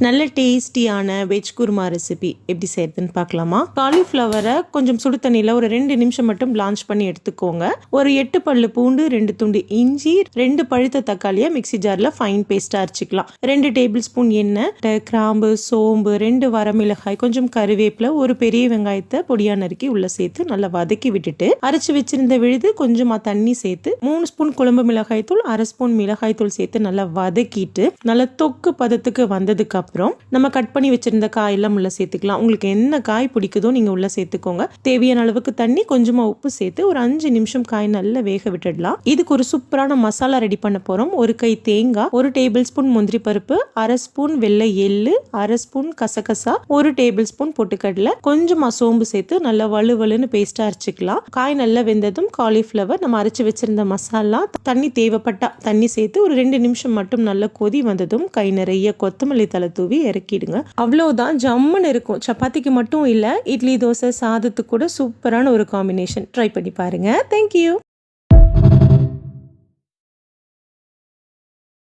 நல்ல டேஸ்டியான veg kurma recipe எப்படி செய்யறதுன்னு பார்க்கலாமா? காலிஃப்ளவரை கொஞ்சம் சுடு தண்ணியில் ஒரு 2 நிமிஷம் மட்டும் லான்ச் பண்ணி எடுத்துக்கோங்க. ஒரு 8 பல்லு பூண்டு, 2 துண்டு இஞ்சி, 2 பழுத்த தக்காளியை மிக்சி ஜாரில் ஃபைன் பேஸ்ட்டாக அரைச்சிக்கலாம். 2 டேபிள் ஸ்பூன் எண்ணெய், கிராம்பு, சோம்பு, 2 வரமிளகாய், கொஞ்சம் கருவேப்பிலை, ஒரு பெரிய வெங்காயத்தை பொடியா நறுக்கி உள்ள சேர்த்து நல்லா வதக்கி விட்டுட்டு அரைச்சி வச்சிருந்த விழுது கொஞ்சமாக தண்ணி சேர்த்து 3 ஸ்பூன் குழம்பு மிளகாய் தூள், 1/2 ஸ்பூன் மிளகாய் தூள் சேர்த்து நல்லா வதக்கிட்டு நல்லா தொக்கு பதத்துக்கு வந்ததுக்கு அப்புறம் நம்ம கட் பண்ணி வச்சிருந்த காயெல்லாம் உள்ள சேர்த்துக்கலாம். உங்களுக்கு என்ன காய் பிடிக்குதோ நீங்க உள்ள சேர்த்துக்கோங்க. தேவையான அளவுக்கு தண்ணி, கொஞ்சமா உப்பு சேர்த்து ஒரு 5 நிமிஷம் காய் நல்லா வேக விட்டுடலாம். இதுக்கு ஒரு சூப்பரான மசாலா ரெடி பண்ண போறோம். ஒரு கை தேங்காய், 1 டேபிள் ஸ்பூன் முந்திரி பருப்பு, 1/2 ஸ்பூன் வெள்ளை எள்ளு, 1/2 ஸ்பூன் கசகசா, 1 டேபிள் ஸ்பூன் பொட்டுக்கடலை, கொஞ்சமா சோம்பு சேர்த்து நல்லா வலுவலுன்னு பேஸ்டா அரைச்சிக்கலாம். காய் நல்லா வெந்ததும் காலிஃப்ளவர், நம்ம அரைச்சு வச்சிருந்த மசாலா, தண்ணி தேவைப்பட்டா தண்ணி சேர்த்து ஒரு 2 நிமிஷம் மட்டும் நல்லா கொதி வந்ததும் கை நிறைய கொத்தமல்லி தலை தூவி இறக்கிடுங்க. அவ்வளவுதான், ஜம்முன்னு இருக்கும். சப்பாத்திக்கு மட்டும் இல்ல, இட்லி, தோசை, சாதத்துக்கு கூட சூப்பரான ஒரு காம்பினேஷன். ட்ரை பண்ணி பாருங்க. தேங்க்யூ.